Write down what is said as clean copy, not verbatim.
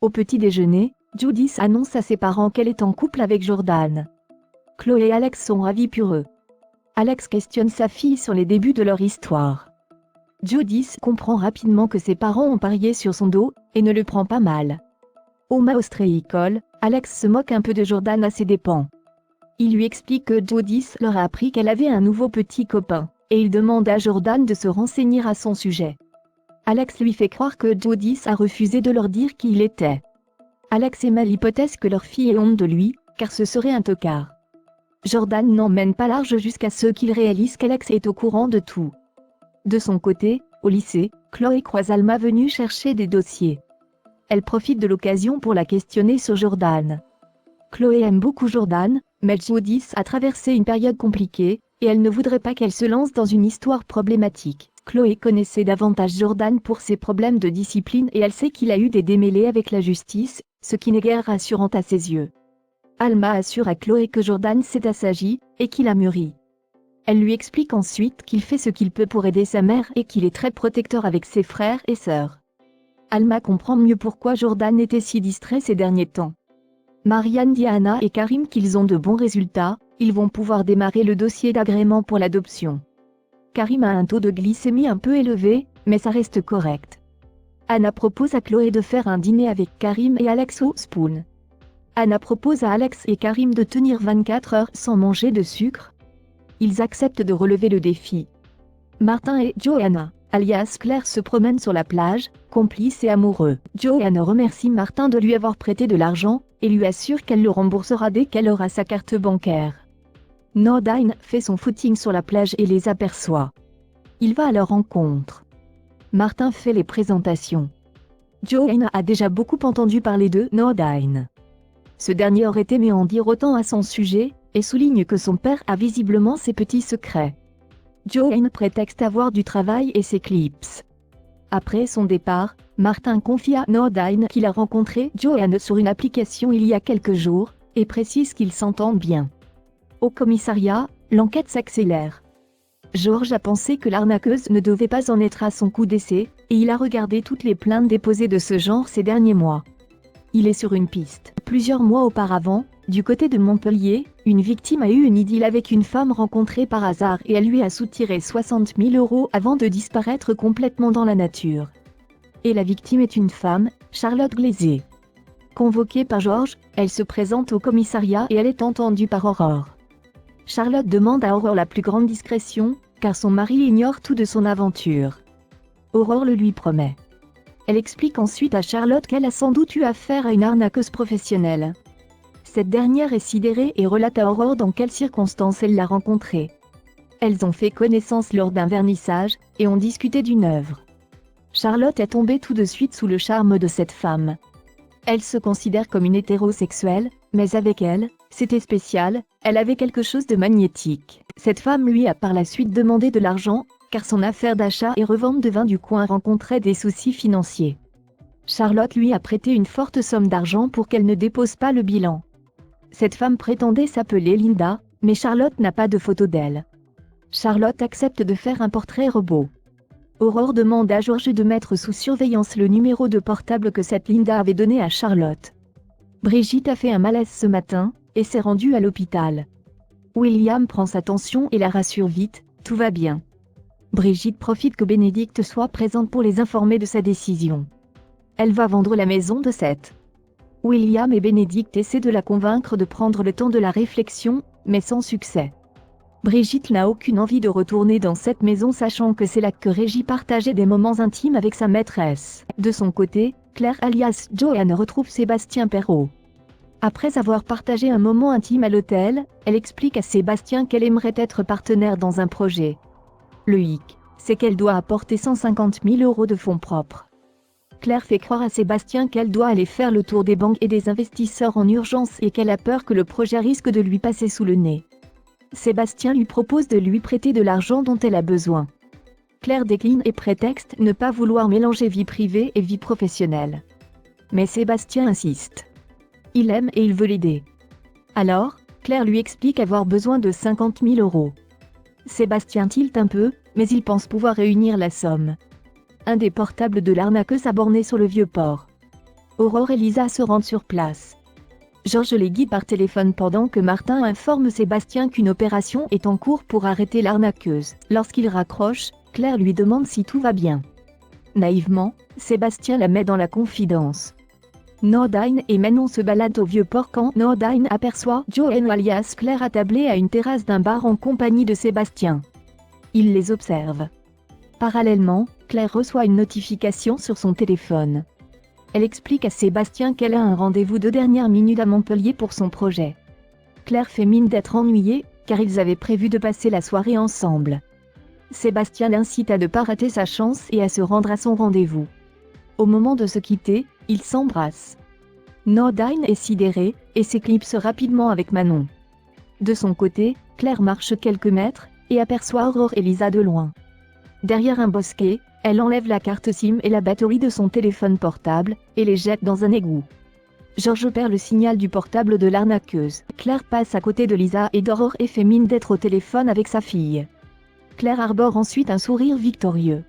Au petit déjeuner, Judith annonce à ses parents qu'elle est en couple avec Jordan. Chloé et Alex sont ravis pour eux. Alex questionne sa fille sur les débuts de leur histoire. Judith comprend rapidement que ses parents ont parié sur son dos, et ne le prend pas mal. Au Maostréicole, Alex se moque un peu de Jordan à ses dépens. Il lui explique que Judith leur a appris qu'elle avait un nouveau petit copain, et il demande à Jordan de se renseigner à son sujet. Alex lui fait croire que Judith a refusé de leur dire qui il était. Alex émet l'hypothèse que leur fille ait honte de lui, car ce serait un tocard. Jordan n'emmène pas large jusqu'à ce qu'il réalise qu'Alex est au courant de tout. De son côté, au lycée, Chloé croise Alma venue chercher des dossiers. Elle profite de l'occasion pour la questionner sur Jordan. Chloé aime beaucoup Jordan, mais Judith a traversé une période compliquée, et elle ne voudrait pas qu'elle se lance dans une histoire problématique. Chloé connaissait davantage Jordan pour ses problèmes de discipline et elle sait qu'il a eu des démêlés avec la justice, ce qui n'est guère rassurant à ses yeux. Alma assure à Chloé que Jordan s'est assagi, et qu'il a mûri. Elle lui explique ensuite qu'il fait ce qu'il peut pour aider sa mère et qu'il est très protecteur avec ses frères et sœurs. Alma comprend mieux pourquoi Jordan était si distrait ces derniers temps. Marianne dit à Anna et Karim qu'ils ont de bons résultats, ils vont pouvoir démarrer le dossier d'agrément pour l'adoption. Karim a un taux de glycémie un peu élevé, mais ça reste correct. Anna propose à Chloé de faire un dîner avec Karim et Alex au Spoon. Anna propose à Alex et Karim de tenir 24 heures sans manger de sucre. Ils acceptent de relever le défi. Martin et Joanna, alias Claire, se promènent sur la plage, complices et amoureux. Joanna remercie Martin de lui avoir prêté de l'argent, et lui assure qu'elle le remboursera dès qu'elle aura sa carte bancaire. Nordine fait son footing sur la plage et les aperçoit. Il va à leur rencontre. Martin fait les présentations. Joanna a déjà beaucoup entendu parler de Nordine. Ce dernier aurait aimé en dire autant à son sujet, et souligne que son père a visiblement ses petits secrets. Joanna prétexte avoir du travail et s'éclipse. Après son départ, Martin confie à Nordine qu'il a rencontré Joanna sur une application il y a quelques jours, et précise qu'ils s'entendent bien. Au commissariat, l'enquête s'accélère. George a pensé que l'arnaqueuse ne devait pas en être à son coup d'essai, et il a regardé toutes les plaintes déposées de ce genre ces derniers mois. Il est sur une piste. Plusieurs mois auparavant, du côté de Montpellier, une victime a eu une idylle avec une femme rencontrée par hasard et elle lui a soutiré 60 000 € avant de disparaître complètement dans la nature. Et la victime est une femme, Charlotte Glaisé. Convoquée par George, elle se présente au commissariat et elle est entendue par Aurore. Charlotte demande à Aurore la plus grande discrétion, car son mari ignore tout de son aventure. Aurore le lui promet. Elle explique ensuite à Charlotte qu'elle a sans doute eu affaire à une arnaqueuse professionnelle. Cette dernière est sidérée et relate à Aurore dans quelles circonstances elle l'a rencontrée. Elles ont fait connaissance lors d'un vernissage, et ont discuté d'une œuvre. Charlotte est tombée tout de suite sous le charme de cette femme. Elle se considère comme une hétérosexuelle, mais avec elle, c'était spécial, elle avait quelque chose de magnétique. Cette femme lui a par la suite demandé de l'argent, car son affaire d'achat et revente de vin du coin rencontrait des soucis financiers. Charlotte lui a prêté une forte somme d'argent pour qu'elle ne dépose pas le bilan. Cette femme prétendait s'appeler Linda, mais Charlotte n'a pas de photo d'elle. Charlotte accepte de faire un portrait robot. Aurore demande à George de mettre sous surveillance le numéro de portable que cette Linda avait donné à Charlotte. Brigitte a fait un malaise ce matin, et s'est rendue à l'hôpital. William prend sa tension et la rassure vite, tout va bien. Brigitte profite que Bénédicte soit présente pour les informer de sa décision. Elle va vendre la maison de Seth. William et Bénédicte essaient de la convaincre de prendre le temps de la réflexion, mais sans succès. Brigitte n'a aucune envie de retourner dans cette maison sachant que c'est là que Régis partageait des moments intimes avec sa maîtresse. De son côté, Claire alias Joanne retrouve Sébastien Perrault. Après avoir partagé un moment intime à l'hôtel, elle explique à Sébastien qu'elle aimerait être partenaire dans un projet. Le hic, c'est qu'elle doit apporter 150 000 € de fonds propres. Claire fait croire à Sébastien qu'elle doit aller faire le tour des banques et des investisseurs en urgence et qu'elle a peur que le projet risque de lui passer sous le nez. Sébastien lui propose de lui prêter de l'argent dont elle a besoin. Claire décline et prétexte ne pas vouloir mélanger vie privée et vie professionnelle. Mais Sébastien insiste. Il aime et il veut l'aider. Alors, Claire lui explique avoir besoin de 50 000 €. Sébastien tilte un peu, mais il pense pouvoir réunir la somme. un des portables de l'arnaqueuse a borné sur le Vieux-Port. Aurore et Lisa se rendent sur place. Georges les guide par téléphone pendant que Martin informe Sébastien qu'une opération est en cours pour arrêter l'arnaqueuse. Lorsqu'il raccroche, Claire lui demande si tout va bien. Naïvement, Sébastien la met dans la confidence. Nordine et Manon se baladent au Vieux-Port quand Nordine aperçoit Joanne alias Claire attablée à une terrasse d'un bar en compagnie de Sébastien. Il les observe. Parallèlement, Claire reçoit une notification sur son téléphone. Elle explique à Sébastien qu'elle a un rendez-vous de dernière minute à Montpellier pour son projet. Claire fait mine d'être ennuyée, car ils avaient prévu de passer la soirée ensemble. Sébastien l'incite à ne pas rater sa chance et à se rendre à son rendez-vous. Au moment de se quitter, ils s'embrassent. Nordine est sidérée, et s'éclipse rapidement avec Manon. De son côté, Claire marche quelques mètres, et aperçoit Aurore et Lisa de loin. Derrière un bosquet, elle enlève la carte SIM et la batterie de son téléphone portable, et les jette dans un égout. Georges perd le signal du portable de l'arnaqueuse. Claire passe à côté de Lisa et d'Aurore et fait mine d'être au téléphone avec sa fille. Claire arbore ensuite un sourire victorieux.